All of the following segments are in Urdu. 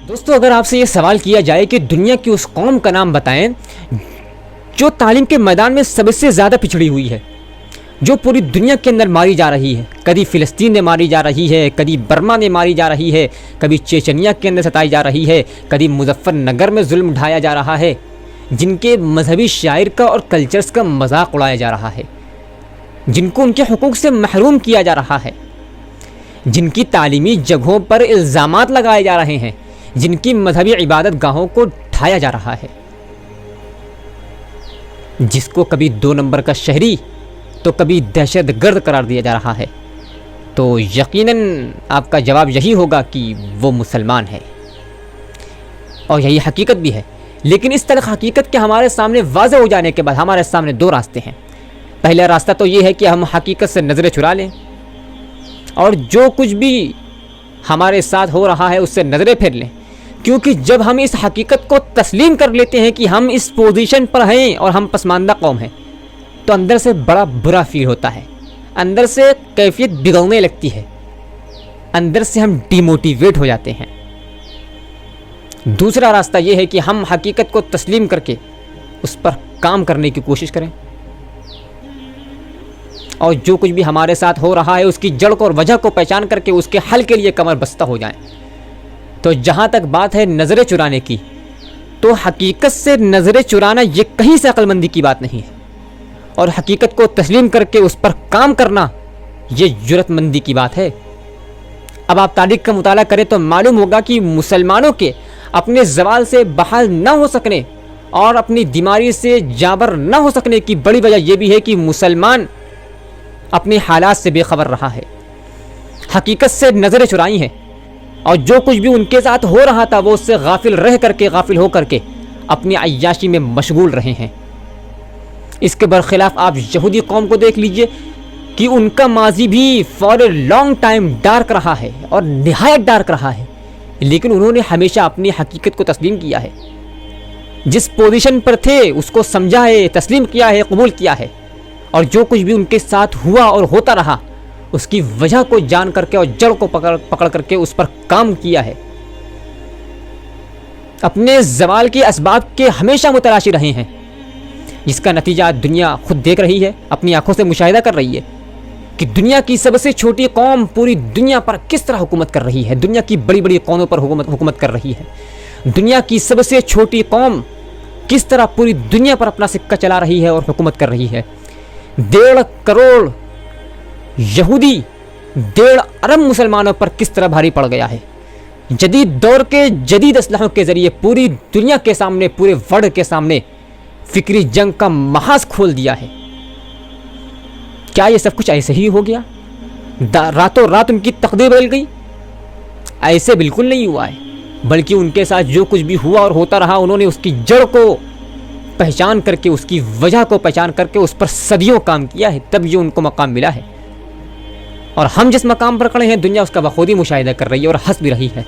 دوستو اگر آپ سے یہ سوال کیا جائے کہ دنیا کی اس قوم کا نام بتائیں جو تعلیم کے میدان میں سب سے زیادہ پچھڑی ہوئی ہے، جو پوری دنیا کے اندر ماری جا رہی ہے، کبھی فلسطین میں ماری جا رہی ہے، کبھی برما میں ماری جا رہی ہے، کبھی چیچنیا کے اندر ستائی جا رہی ہے، کبھی مظفر نگر میں ظلم ڈھایا جا رہا ہے، جن کے مذہبی شاعر کا اور کلچرز کا مذاق اڑایا جا رہا ہے، جن کو ان کے حقوق سے محروم کیا جا رہا ہے، جن کی تعلیمی جگہوں پر الزامات لگائے جا رہے ہیں، جن کی مذہبی عبادت گاہوں کو ڈھایا جا رہا ہے، جس کو کبھی 2 نمبر کا شہری تو کبھی دہشت گرد قرار دیا جا رہا ہے، تو یقیناً آپ کا جواب یہی ہوگا کہ وہ مسلمان ہے، اور یہی حقیقت بھی ہے۔ لیکن اس طرح حقیقت کے ہمارے سامنے واضح ہو جانے کے بعد ہمارے سامنے 2 راستے ہیں۔ پہلا راستہ تو یہ ہے کہ ہم حقیقت سے نظریں چرا لیں اور جو کچھ بھی ہمارے ساتھ ہو رہا ہے اس سے نظریں پھیر لیں، کیونکہ جب ہم اس حقیقت کو تسلیم کر لیتے ہیں کہ ہم اس پوزیشن پر ہیں اور ہم پسماندہ قوم ہیں، تو اندر سے بڑا برا فیل ہوتا ہے، اندر سے کیفیت بگڑنے لگتی ہے، اندر سے ہم ڈی موٹیویٹ ہو جاتے ہیں۔ دوسرا راستہ یہ ہے کہ ہم حقیقت کو تسلیم کر کے اس پر کام کرنے کی کوشش کریں اور جو کچھ بھی ہمارے ساتھ ہو رہا ہے اس کی جڑ کو اور وجہ کو پہچان کر کے اس کے حل کے لیے کمر بستہ ہو جائیں۔ تو جہاں تک بات ہے نظریں چرانے کی، تو حقیقت سے نظریں چرانا یہ کہیں سے عقل مندی کی بات نہیں ہے، اور حقیقت کو تسلیم کر کے اس پر کام کرنا یہ جرأت مندی کی بات ہے۔ اب آپ تاریخ کا مطالعہ کریں تو معلوم ہوگا کہ مسلمانوں کے اپنے زوال سے بحال نہ ہو سکنے اور اپنی بیماری سے جابر نہ ہو سکنے کی بڑی وجہ یہ بھی ہے کہ مسلمان اپنے حالات سے بے خبر رہا ہے، حقیقت سے نظریں چرائی ہیں، اور جو کچھ بھی ان کے ساتھ ہو رہا تھا وہ اس سے غافل ہو کر کے اپنی عیاشی میں مشغول رہے ہیں۔ اس کے برخلاف آپ یہودی قوم کو دیکھ لیجئے کہ ان کا ماضی بھی for a long time dark رہا ہے اور نہایت ڈارک رہا ہے، لیکن انہوں نے ہمیشہ اپنی حقیقت کو تسلیم کیا ہے، جس پوزیشن پر تھے اس کو سمجھا ہے، تسلیم کیا ہے، قبول کیا ہے، اور جو کچھ بھی ان کے ساتھ ہوا اور ہوتا رہا اس کی وجہ کو جان کر کے اور جڑ کو پکڑ کر کے اس پر کام کیا ہے، اپنے زوال کے اسباب کے ہمیشہ متلاشی رہے ہیں، جس کا نتیجہ دنیا خود دیکھ رہی ہے، اپنی آنکھوں سے مشاہدہ کر رہی ہے کہ دنیا کی سب سے چھوٹی قوم پوری دنیا پر کس طرح حکومت کر رہی ہے، دنیا کی بڑی بڑی قوموں پر حکومت کر رہی ہے، دنیا کی سب سے چھوٹی قوم کس طرح پوری دنیا پر اپنا سکہ چلا رہی ہے اور حکومت کر رہی ہے۔ 1.5 کروڑ یہودی 1.5 ارب مسلمانوں پر کس طرح بھاری پڑ گیا ہے، جدید دور کے جدید اسلحوں کے ذریعے پوری دنیا کے سامنے، پورے ورلڈ کے سامنے فکری جنگ کا محاذ کھول دیا ہے۔ کیا یہ سب کچھ ایسے ہی ہو گیا؟ راتوں رات ان کی تقدیر بدل گئی؟ ایسے بالکل نہیں ہوا ہے، بلکہ ان کے ساتھ جو کچھ بھی ہوا اور ہوتا رہا انہوں نے اس کی جڑ کو پہچان کر کے، اس کی وجہ کو پہچان کر کے اس پر صدیوں کام کیا ہے، تب یہ ان کو مقام ملا ہے، اور ہم جس مقام پر کھڑے ہیں دنیا اس کا بخود ہی مشاہدہ کر رہی ہے اور ہنس بھی رہی ہے۔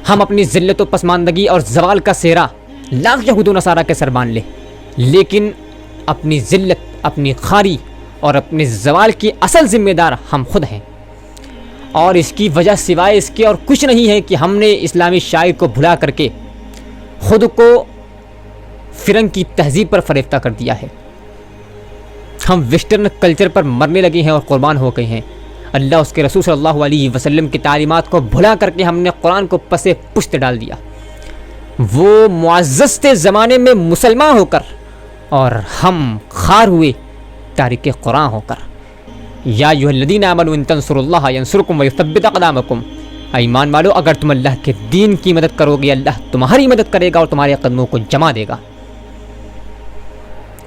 ہم اپنی ذلت و پسماندگی اور زوال کا سہرا لاکھ یہود و نصارہ کے سر باندھ لیں، لیکن اپنی ذلت، اپنی خاری اور اپنے زوال کی اصل ذمہ دار ہم خود ہیں، اور اس کی وجہ سوائے اس کے اور کچھ نہیں ہے کہ ہم نے اسلامی شاعر کو بھلا کر کے خود کو فرنگ کی تہذیب پر فریفتہ کر دیا ہے۔ ہم ویسٹرن کلچر پر مرنے لگے ہیں اور قربان ہو گئے ہیں، اللہ اس کے رسول صلی اللہ علیہ وسلم کی تعلیمات کو بھلا کر کے ہم نے قرآن کو پس پشت ڈال دیا۔ وہ معزز تھے زمانے میں مسلمان ہو کر، اور ہم خار ہوئے تارک قرآن ہو کر۔ یا ایھا الذین آمنوا ان تنصروا اللہ ینصرکم ویثبت اقدامکم، ایمان والو اگر تم اللہ کے دین کی مدد کرو گے اللہ تمہاری مدد کرے گا اور تمہارے قدموں کو جما دے گا۔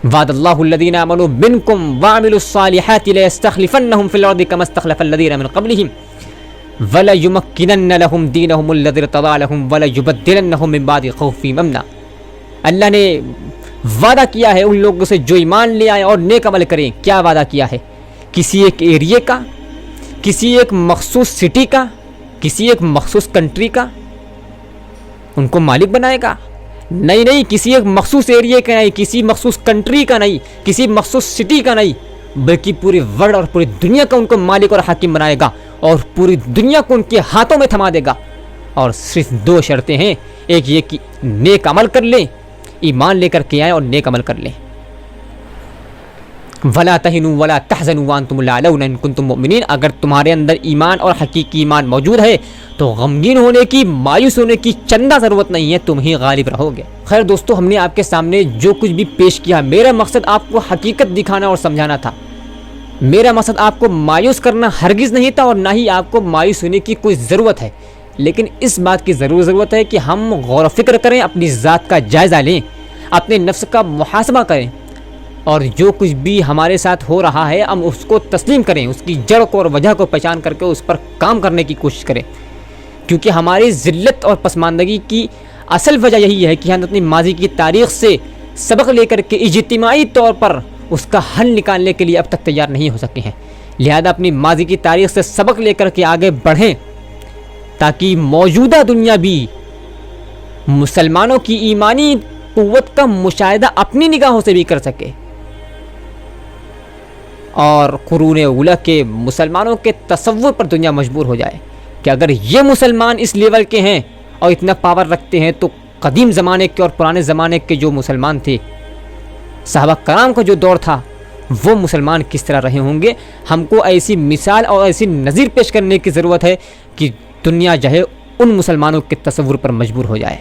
وعد اللہ الذین آمنوا منکم وعملوا الصالحات لیستخلفنہم فی الارض کما استخلف الذین من قبلہم ولیمکنن لہم دینہم الذی ارتضی لہم ولیبدلنہم من بعد خوفہم امنا۔ اللہ نے وعدہ کیا ہے ان لوگوں سے جو ایمان لے آئے اور نیک عمل کریں۔ کیا وعدہ کیا ہے؟ کسی ایک ایریے کا، کسی ایک مخصوص سٹی کا، کسی ایک مخصوص کنٹری کا ان کو مالک بنائے گا؟ نہیں، کسی ایک مخصوص ایریے کا نہیں، کسی مخصوص کنٹری کا نہیں، کسی مخصوص سٹی کا نہیں، بلکہ پوری ورلڈ اور پوری دنیا کا ان کو مالک اور حاکم بنائے گا، اور پوری دنیا کو ان کے ہاتھوں میں تھما دے گا، اور صرف 2 شرطیں ہیں، ایک یہ کہ نیک عمل کر لیں، ایمان لے کر کے آئیں اور نیک عمل کر لیں۔ وَلَا تَهِنُوا وَلَا تَحْزَنُوا وَأَنْتُمُ الْأَعْلَوْنَ إِن كُنتُم مُؤْمِنِينَ، اگر تمہارے اندر ایمان اور حقیقی ایمان موجود ہے تو غمگین ہونے کی، مایوس ہونے کی چندہ ضرورت نہیں ہے، تم ہی غالب رہو گے۔ خیر دوستو، ہم نے آپ کے سامنے جو کچھ بھی پیش کیا، میرا مقصد آپ کو حقیقت دکھانا اور سمجھانا تھا۔ میرا مقصد آپ کو مایوس کرنا ہرگز نہیں تھا، اور نہ ہی آپ کو مایوس ہونے کی کوئی ضرورت ہے، لیکن اس بات کی ضرورت ہے کہ ہم غور و فکر کریں، اپنی ذات کا جائزہ لیں، اپنے نفس کا محاسبہ کریں، اور جو کچھ بھی ہمارے ساتھ ہو رہا ہے ہم اس کو تسلیم کریں، اس کی جڑ کو اور وجہ کو پہچان کر کے اس پر کام کرنے کی کوشش کریں، کیونکہ ہماری ذلت اور پسماندگی کی اصل وجہ یہی ہے کہ ہم اپنی ماضی کی تاریخ سے سبق لے کر کے اجتماعی طور پر اس کا حل نکالنے کے لیے اب تک تیار نہیں ہو سکے ہیں۔ لہذا اپنی ماضی کی تاریخ سے سبق لے کر کے آگے بڑھیں، تاکہ موجودہ دنیا بھی مسلمانوں کی ایمانی قوت کا مشاہدہ اپنی نگاہوں سے بھی کر سکے، اور قرون اولیٰ کے مسلمانوں کے تصور پر دنیا مجبور ہو جائے کہ اگر یہ مسلمان اس لیول کے ہیں اور اتنا پاور رکھتے ہیں تو قدیم زمانے کے اور پرانے زمانے کے جو مسلمان تھے، صحابہ کرام کا جو دور تھا، وہ مسلمان کس طرح رہے ہوں گے۔ ہم کو ایسی مثال اور ایسی نظیر پیش کرنے کی ضرورت ہے کہ دنیا جو ہے ان مسلمانوں کے تصور پر مجبور ہو جائے۔